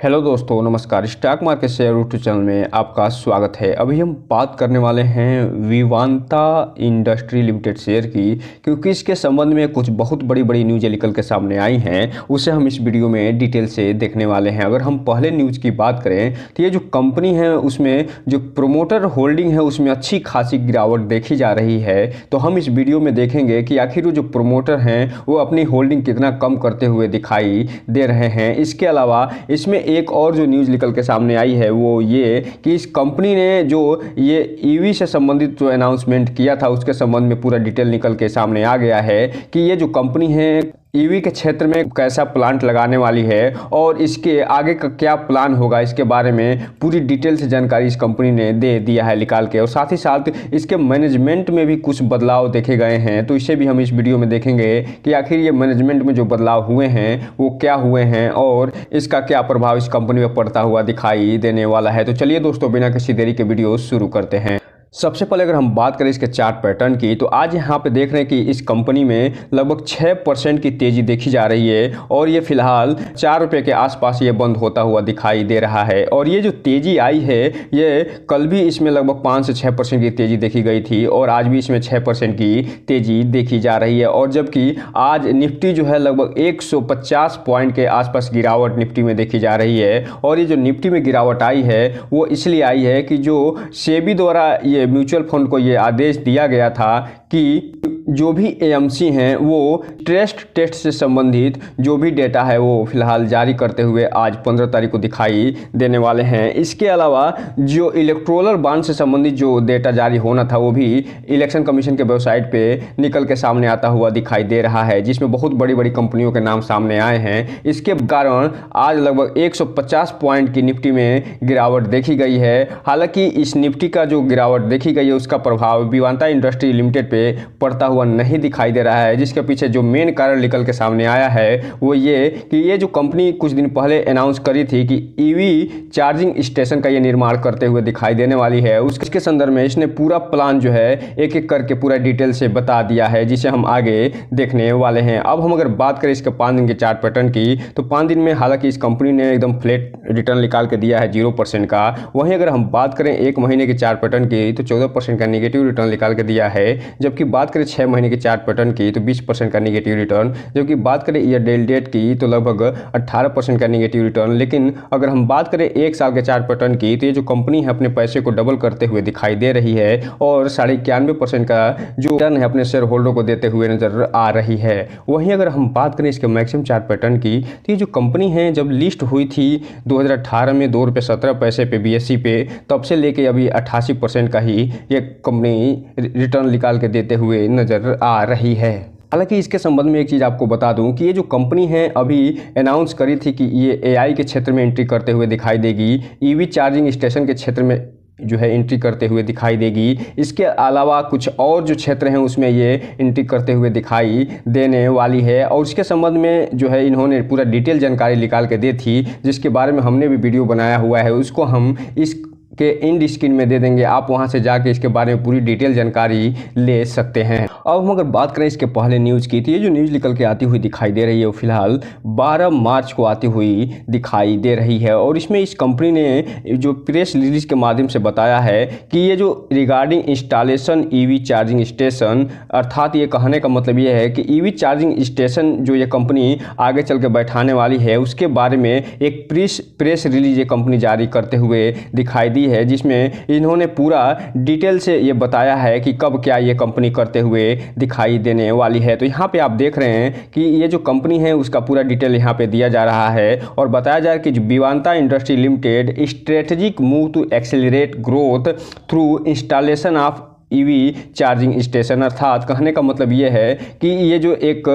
Hello दोस्तों, नमस्कार। Stock market share YouTube channel में आपका स्वागत है। अभी हम बात करने वाले हैं विवांता इंडस्ट्री लिमिटेड शेयर की, क्योंकि इसके संबंध में कुछ बहुत बड़ी बड़ी न्यूज़ें निकल के सामने आई हैं। उसे हम इस वीडियो में डिटेल से देखने वाले हैं। अगर हम पहले न्यूज़ की बात करें तो ये जो कंपनी है उसमें जो प्रोमोटर होल्डिंग है उसमें अच्छी खासी गिरावट देखी जा रही है। तो हम इस वीडियो में देखेंगे कि आखिर वो जो प्रोमोटर हैं वो अपनी होल्डिंग कितना कम करते हुए दिखाई दे रहे हैं। इसके अलावा इसमें एक और जो न्यूज़ निकल के सामने आई है वो ये कि इस कंपनी ने जो ये ईवी से संबंधित जो अनाउंसमेंट किया था उसके संबंध में पूरा डिटेल निकल के सामने आ गया है कि ये जो कंपनी है ईवी के क्षेत्र में कैसा प्लांट लगाने वाली है और इसके आगे का क्या प्लान होगा, इसके बारे में पूरी डिटेल से जानकारी इस कंपनी ने दे दिया है निकाल के। और साथ ही साथ इसके मैनेजमेंट में भी कुछ बदलाव देखे गए हैं, तो इसे भी हम इस वीडियो में देखेंगे कि आखिर ये मैनेजमेंट में जो बदलाव हुए हैं वो क्या हुए हैं और इसका क्या प्रभाव इस कंपनी में पड़ता हुआ दिखाई देने वाला है। तो चलिए दोस्तों, बिना किसी देरी के वीडियो शुरू करते हैं। सबसे पहले अगर हम बात करें इसके चार्ट पैटर्न की, तो आज यहाँ पे देख रहे हैं कि इस कंपनी में लगभग 6% की तेज़ी देखी जा रही है और ये फिलहाल 4 रुपये के आसपास ये बंद होता हुआ दिखाई दे रहा है। और ये जो तेज़ी आई है ये कल भी इसमें लगभग 5 से 6% की तेज़ी देखी गई थी और आज भी इसमें 6% की तेज़ी देखी जा रही है। और जबकि आज निफ्टी जो है लगभग 150 पॉइंट के आसपास गिरावट निफ्टी में देखी जा रही है। और ये जो निफ्टी में गिरावट आई है वो इसलिए आई है कि जो सेबी द्वारा ये म्यूचुअल फंड को ये आदेश दिया गया था कि जो भी एएमसी हैं वो स्ट्रेस टेस्ट से संबंधित जो भी डेटा है वो फिलहाल जारी करते हुए आज 15 तारीख को दिखाई देने वाले हैं। इसके अलावा जो इलेक्टोरल बॉन्ड से संबंधित जो डेटा जारी होना था वो भी इलेक्शन कमीशन के वेबसाइट पे निकल के सामने आता हुआ दिखाई दे रहा है, जिसमें बहुत बड़ी बड़ी कंपनियों के नाम सामने आए हैं। इसके कारण आज लगभग 150 पॉइंट की निफ्टी में गिरावट देखी गई है। हालांकि इस निफ्टी का जो गिरावट देखी गई है उसका प्रभाव विवांता इंडस्ट्री लिमिटेड पे पड़ता हुआ नहीं दिखाई दे रहा है, जिसके पीछे जो मेन कारण निकल के सामने आया है वो ये कि ये जो कंपनी कुछ दिन पहले अनाउंस करी थी कि ईवी चार्जिंग स्टेशन का ये निर्माण करते हुए दिखाई देने वाली है, उसके संदर्भ में इसने पूरा प्लान जो है एक एक करके पूरा डिटेल से बता दिया है, जिसे हम आगे देखने वाले हैं। अब हम अगर बात करें इसके 5 दिन के चार्ट पैटर्न की, तो 5 दिन में हालांकि इस कंपनी ने एकदम फ्लैट रिटर्न निकाल के दिया है 0% का। वहीं अगर हम बात करें 1 महीने के चार्ट पैटर्न की तो 14% का नेगेटिव रिटर्न निकाल के दिया है। जबकि बात करें 6 महीने के चार्ट पैटर्न की तो 20% का नेगेटिव रिटर्न। जबकि बात करें ईयर डेट की तो लगभग 18% का नेगेटिव रिटर्न। लेकिन अगर हम बात करें 1 साल के चार्ट पैटर्न की तो ये जो कंपनी है अपने पैसे को डबल करते हुए दिखाई दे रही है और 91.5% का जो रिटर्न है अपने शेयर होल्डर को देते हुए नजर आ रही है। वहीं अगर हम बात करें इसके मैक्सिमम चार्ट पैटर्न की तो ये जो कंपनी है जब लिस्ट हुई थी 2018 में ₹2.17 पे बीएसई पे, तब से लेके अभी 88% का ही ये कंपनी रिटर्न निकाल के देते हुए नजर आ रही है। हालांकि इसके संबंध में एक चीज़ आपको बता दूं कि ये जो कंपनी है अभी अनाउंस करी थी कि ये एआई के क्षेत्र में एंट्री करते हुए दिखाई देगी, ईवी चार्जिंग स्टेशन के क्षेत्र में जो है एंट्री करते हुए दिखाई देगी। इसके अलावा कुछ और जो क्षेत्र हैं उसमें ये एंट्री करते हुए दिखाई देने वाली है। और इसके संबंध में जो है इन्होंने पूरा डिटेल जानकारी निकाल के दी थी, जिसके बारे में हमने भी वीडियो बनाया हुआ है, उसको हम इस के एंड स्क्रीन में दे देंगे, आप वहां से जाके इसके बारे में पूरी डिटेल जानकारी ले सकते हैं। अब हम अगर बात करें इसके पहले न्यूज़ की तो ये जो न्यूज़ निकल के आती हुई दिखाई दे रही है वो फिलहाल 12 मार्च को आती हुई दिखाई दे रही है। और इसमें इस कंपनी ने जो प्रेस रिलीज के माध्यम से बताया है कि ये जो regarding installation EV charging station, अर्थात ये कहने का मतलब ये है कि ईवी चार्जिंग स्टेशन जो ये कंपनी आगे चल के बैठाने वाली है उसके बारे में एक प्रेस रिलीज ये कंपनी जारी करते हुए दिखाई दी है, जिसमें इन्होंने पूरा डिटेल से ये बताया है कि कब क्या ये कंपनी करते हुए दिखाई देने वाली है। तो यहाँ पे आप देख रहे हैं कि ये जो कंपनी है उसका पूरा डिटेल यहाँ पे दिया जा रहा है और बताया जा रहा है कि Vivanta industry limited strategic move to accelerate growth through installation of EV charging station. अर्थात कहने का मतलब ये है कि ये जो एक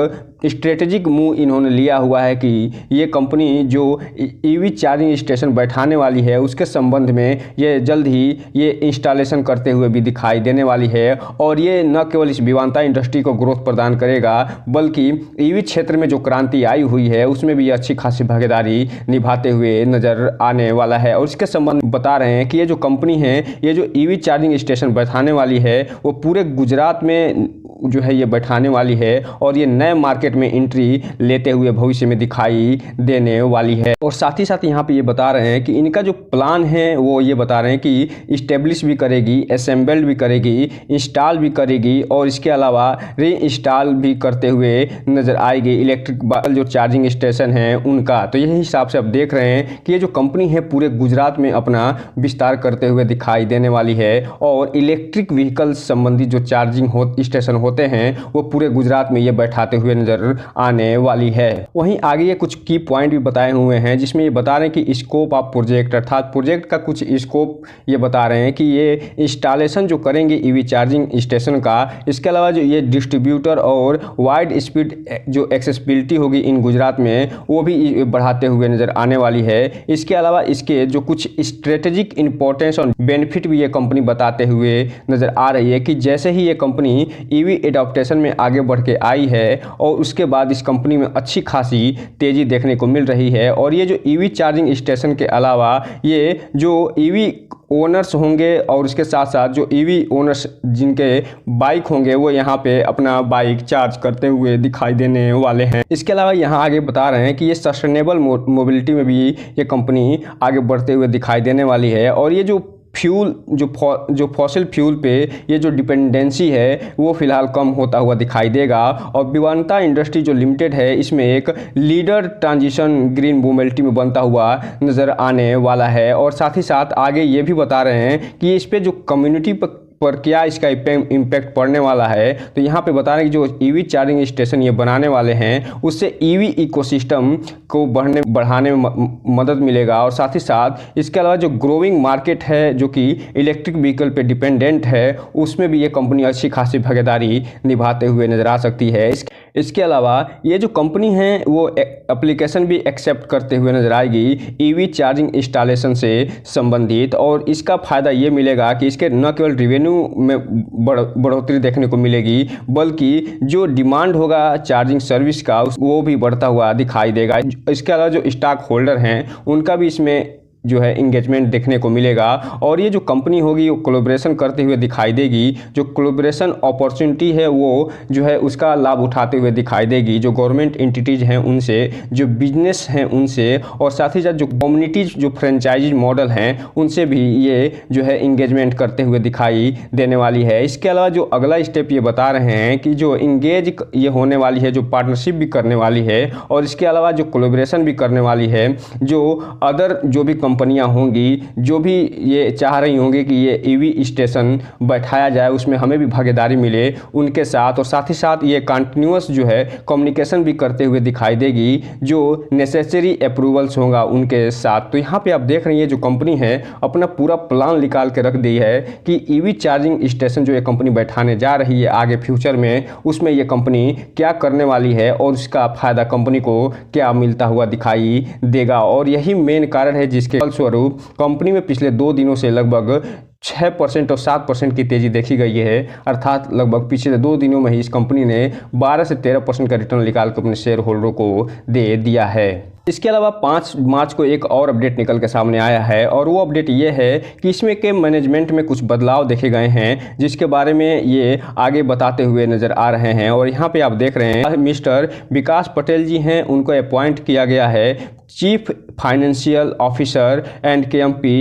स्ट्रेटेजिक मूव इन्होंने लिया हुआ है कि ये कंपनी जो ईवी चार्जिंग स्टेशन बैठाने वाली है उसके संबंध में ये जल्द ही ये इंस्टॉलेशन करते हुए भी दिखाई देने वाली है। और ये न केवल इस विवांता इंडस्ट्री को ग्रोथ प्रदान करेगा बल्कि ईवी क्षेत्र में जो क्रांति आई हुई है उसमें भी अच्छी खासी भागीदारी निभाते हुए नजर आने वाला है। और इसके संबंध में बता रहे हैं कि ये जो कंपनी है ये जो ईवी चार्जिंग स्टेशन बैठाने वाली है वो पूरे गुजरात में जो है ये बैठाने वाली है और ये नए मार्केट में एंट्री लेते हुए भविष्य में दिखाई देने वाली है। और साथ ही साथ यहाँ पे ये बता रहे हैं कि इनका जो प्लान है वो ये बता रहे हैं कि इस्टेब्लिश भी करेगी, असेंबल्ड भी करेगी, इंस्टॉल भी करेगी और इसके अलावा री इंस्टॉल भी करते हुए नज़र आएगी इलेक्ट्रिक जो चार्जिंग स्टेशन हैं उनका। तो यही हिसाब से आप देख रहे हैं कि ये जो कंपनी है पूरे गुजरात में अपना विस्तार करते हुए दिखाई देने वाली है और इलेक्ट्रिक व्हीकल संबंधी जो चार्जिंग स्टेशन होते हैं वो पूरे गुजरात में ये बैठाते हुए नजर आने वाली है। वहीं आगे ये कुछ की पॉइंट भी बताए हुए हैं जिसमें ये बता रहे हैं कि स्कोप ऑफ प्रोजेक्ट, अर्थात प्रोजेक्ट का कुछ स्कोप ये बता रहे हैं कि ये इंस्टॉलेशन जो करेंगे ईवी चार्जिंग स्टेशन का, इसके अलावा जो ये डिस्ट्रीब्यूटर और वाइड स्पीड जो एक्सेसिबिलिटी होगी इन गुजरात में वो भी बढ़ाते हुए नजर आने वाली है। इसके अलावा इसके जो कुछ स्ट्रेटेजिक इंपॉर्टेंस और बेनिफिट भी ये कंपनी बताते हुए नजर आ रही है कि जैसे ही ये कंपनी ईवी एडॉप्टेशन में आगे बढ़ के आई है और उसके बाद इस कंपनी में अच्छी खासी तेजी देखने को मिल रही है। और ये जो ईवी चार्जिंग स्टेशन के अलावा ये जो ईवी ओनर्स होंगे और उसके साथ साथ जो ईवी ओनर्स जिनके बाइक होंगे वो यहाँ पे अपना बाइक चार्ज करते हुए दिखाई देने वाले हैं। इसके अलावा यहाँ आगे बता रहे हैं कि ये सस्टेनेबल मोबिलिटी में भी ये कंपनी आगे बढ़ते हुए दिखाई देने वाली है और ये जो फ्यूल जो फॉसिल फ्यूल पे ये जो डिपेंडेंसी है वो फिलहाल कम होता हुआ दिखाई देगा। और विवांता इंडस्ट्री जो लिमिटेड है इसमें एक लीडर ट्रांजिशन ग्रीन मोबिलिटी में बनता हुआ नज़र आने वाला है। और साथ ही साथ आगे ये भी बता रहे हैं कि इस पे जो कम्युनिटी पर क्या इसका इम्पैक्ट पड़ने वाला है। तो यहाँ पे बता रहे हैं कि जो ईवी चार्जिंग स्टेशन ये बनाने वाले हैं उससे ईवी इकोसिस्टम को बढ़ाने में मदद मिलेगा। और साथ ही साथ इसके अलावा जो ग्रोइंग मार्केट है जो कि इलेक्ट्रिक व्हीकल पे डिपेंडेंट है उसमें भी ये कंपनी अच्छी खासी भागीदारी निभाते हुए नजर आ सकती है। इसके अलावा ये जो कंपनी है वो एप्लीकेशन भी एक्सेप्ट करते हुए नजर आएगी ईवी चार्जिंग इंस्टॉलेशन से संबंधित। और इसका फ़ायदा ये मिलेगा कि इसके न केवल रेवेन्यू में बढ़ोतरी देखने को मिलेगी बल्कि जो डिमांड होगा चार्जिंग सर्विस का वो भी बढ़ता हुआ दिखाई देगा। इसके अलावा जो स्टॉक होल्डर हैं उनका भी इसमें जो है इंगेजमेंट देखने को मिलेगा। और ये जो कंपनी होगी वो कोलैबोरेशन करते हुए दिखाई देगी। जो कोलैबोरेशन अपॉर्चुनिटी है वो जो है उसका लाभ उठाते हुए दिखाई देगी जो गवर्नमेंट एंटिटीज़ हैं उनसे, जो बिजनेस हैं उनसे और साथ ही साथ जो कम्युनिटीज जो फ्रेंचाइजी मॉडल हैं उनसे भी ये जो है इंगेजमेंट करते हुए दिखाई देने वाली है। इसके अलावा जो अगला स्टेप ये बता रहे हैं कि जो इंगेज ये होने वाली है, जो पार्टनरशिप भी करने वाली है और इसके अलावा जो कोलैबोरेशन भी करने वाली है, जो अदर जो भी कंपनियां होंगी जो भी ये चाह रही होंगी कि ये ईवी स्टेशन बैठाया जाए उसमें हमें भी भागीदारी मिले उनके साथ। और साथ ही साथ ये कंटिन्यूअस जो है कम्युनिकेशन भी करते हुए दिखाई देगी जो नेसेसरी अप्रूवल्स होगा उनके साथ। तो यहाँ पे आप देख रहे हैं जो कंपनी है अपना पूरा प्लान निकाल के रख दी है कि ईवी चार्जिंग स्टेशन जो ये कंपनी बैठाने जा रही है आगे फ्यूचर में उसमें ये कंपनी क्या करने वाली है और उसका फायदा कंपनी को क्या मिलता हुआ दिखाई देगा। और यही मेन कारण है जिसके स्वरूप कंपनी में पिछले 2 दिनों से लगभग 6% और 7% की तेजी देखी गई है। अर्थात लगभग पिछले 2 दिनों में ही इस कंपनी ने 12 से 13% का रिटर्न निकाल कर अपने शेयर होल्डरों को दे दिया है। इसके अलावा 5 मार्च को एक और अपडेट निकल के सामने आया है और वो अपडेट ये है कि इसमें के मैनेजमेंट में कुछ बदलाव देखे गए हैं जिसके बारे में ये आगे बताते हुए नज़र आ रहे हैं। और यहाँ पे आप देख रहे हैं मिस्टर विकास पटेल जी हैं, उनको अपॉइंट किया गया है chief financial officer and KMP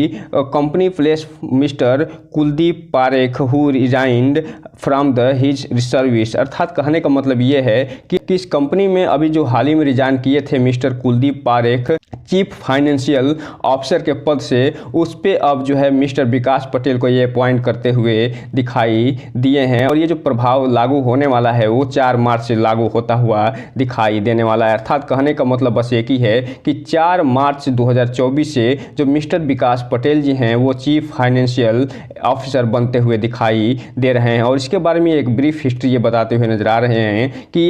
company place mister Kuldeep Parekh who resigned from the his service. अर्थात कहने का मतलब ये है कि इस कंपनी में अभी जो हाल ही में रिजाइन किए थे mister Kuldeep Parekh chief financial officer के पद से, उस पे अब जो है मिस्टर विकास पटेल को ये अपॉइंट करते हुए दिखाई दिए हैं। और ये जो प्रभाव लागू होने वाला है वो 4 मार्च से लागू होता हुआ दिखाई देने वाला है। अर्थात कहने का मतलब बस एक ही है कि 4 मार्च 2024 से जो मिस्टर विकास पटेल जी हैं वो चीफ फाइनेंशियल ऑफिसर बनते हुए दिखाई दे रहे हैं। और इसके बारे में एक ब्रीफ हिस्ट्री ये बताते हुए नजर आ रहे हैं कि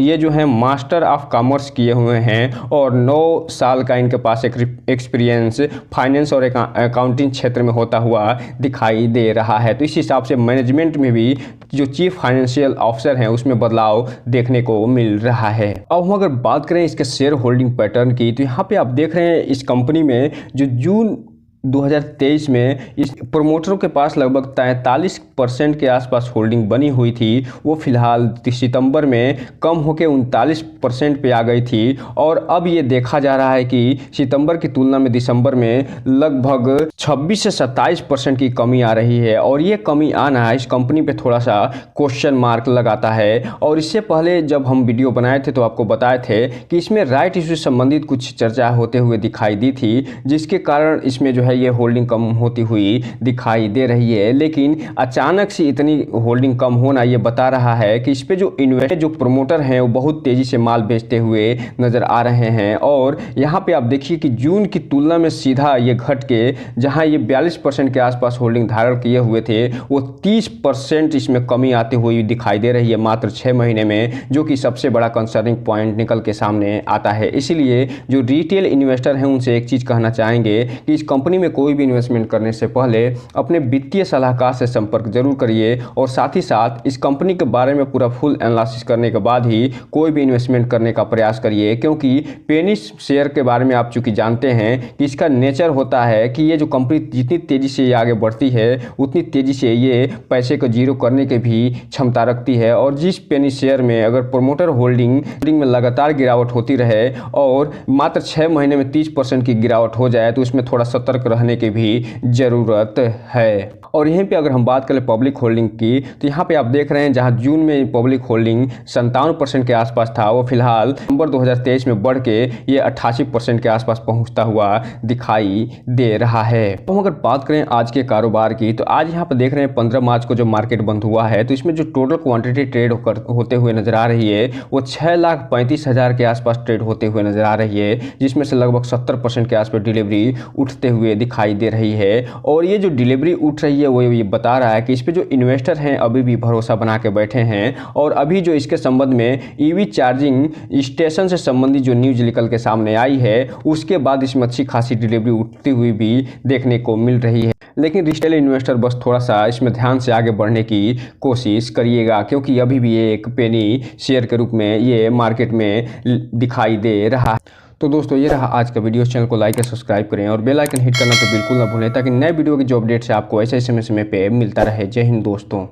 ये जो है मास्टर ऑफ कॉमर्स किए हुए हैं और 9 साल का इनके पास एक एक्सपीरियंस फाइनेंस और अकाउंटिंग क्षेत्र में होता हुआ दिखाई दे रहा है। तो इस हिसाब से मैनेजमेंट में भी जो चीफ फाइनेंशियल ऑफिसर हैं उसमें बदलाव देखने को मिल रहा है। अब हम अगर बात करें इसके शेयर होल्डिंग पैटर्न की तो यहाँ पे आप देख रहे हैं इस कंपनी में जो जून 2023 में इस प्रोमोटरों के पास लगभग 43% के आसपास होल्डिंग बनी हुई थी, वो फिलहाल सितंबर में कम होकर 39% पे आ गई थी। और अब ये देखा जा रहा है कि सितंबर की तुलना में दिसंबर में लगभग 26 से 27% की कमी आ रही है। और ये कमी आना इस कंपनी पे थोड़ा सा क्वेश्चन मार्क लगाता है। और इससे पहले जब हम वीडियो बनाए थे तो आपको बताए थे कि इसमें राइट इशू से संबंधित कुछ चर्चा होते हुए दिखाई दी थी, जिसके कारण इसमें जो है ये होल्डिंग कम होती हुई दिखाई दे रही है। लेकिन अचानक से इतनी होल्डिंग कम होना ये बता रहा है कि इस पे जो इन्वेस्टर जो प्रोमोटर हैं वो बहुत तेजी से माल बेचते हुए नजर आ रहे हैं। और यहाँ पे आप देखिए कि जून की तुलना में सीधा ये घट के जहाँ ये 42% के आसपास होल्डिंग धारण किए हुए थे, वो 30% इसमें कमी आती हुई दिखाई दे रही है मात्र 6 महीने में, जो कि सबसे बड़ा कंसर्निंग पॉइंट निकल के सामने आता है। इसीलिए जो रिटेल इन्वेस्टर हैं उनसे एक चीज़ कहना चाहेंगे कि इस कंपनी में कोई भी इन्वेस्टमेंट करने से पहले अपने वित्तीय सलाहकार से संपर्क जरूर करिए। और साथ ही साथ इस कंपनी के बारे में पूरा फुल एनालिसिस करने के बाद ही कोई भी इन्वेस्टमेंट करने का प्रयास करिए। क्योंकि पेनी शेयर के बारे में आप चूंकि जानते हैं कि इसका नेचर होता है कि ये जो कंपनी जितनी तेज़ी से ये आगे बढ़ती है उतनी तेज़ी से ये पैसे को जीरो करने की भी क्षमता रखती है। और जिस पेनी शेयर में अगर प्रोमोटर होल्डिंग में लगातार गिरावट होती रहे और मात्र 6 महीने में 30% की गिरावट हो जाए तो उसमें थोड़ा सतर्क रहने की भी ज़रूरत है। और यहीं पे अगर हम बात करें पब्लिक होल्डिंग की, तो यहाँ पे आप देख रहे हैं जहाँ जून में पब्लिक होल्डिंग 57% के आसपास था, वो फिलहाल नवंबर 2023 में बढ़ के ये 88% के आसपास पहुँचता हुआ दिखाई दे रहा है। तो हम अगर बात करें आज के कारोबार की, तो आज यहाँ पर देख रहे हैं 15 मार्च को जो मार्केट बंद हुआ है, तो इसमें जो टोटल क्वांटिटी ट्रेड होते हुए नजर आ रही है वो 6,35,000 के आसपास ट्रेड होते हुए नजर आ रही है, जिसमें से लगभग 70% के आसपास डिलीवरी उठते हुए दिखाई दे रही है। और ये जो डिलीवरी उठ रही है वो ये बता रहा है कि इस पे जो इन्वेस्टर हैं अभी भी भरोसा बना के बैठे हैं। और अभी जो इसके संबंध में ईवी चार्जिंग स्टेशन से संबंधित जो न्यूज निकल के सामने आई है, उसके बाद इसमें अच्छी खासी डिलीवरी उठती हुई भी देखने को मिल रही है। लेकिन रिटेल इन्वेस्टर बस थोड़ा सा इसमें ध्यान से आगे बढ़ने की कोशिश करिएगा, क्योंकि अभी भी एक पेनी शेयर के रूप में ये मार्केट में दिखाई दे रहा है। तो दोस्तों ये रहा आज का वीडियो। चैनल को लाइक और सब्सक्राइब करें और बेल आइकन हिट करना तो बिल्कुल ना भूलें, ताकि नए वीडियो की जो अपडेट्स है आपको ऐसे समय पे मिलता रहे। जय हिंद दोस्तों।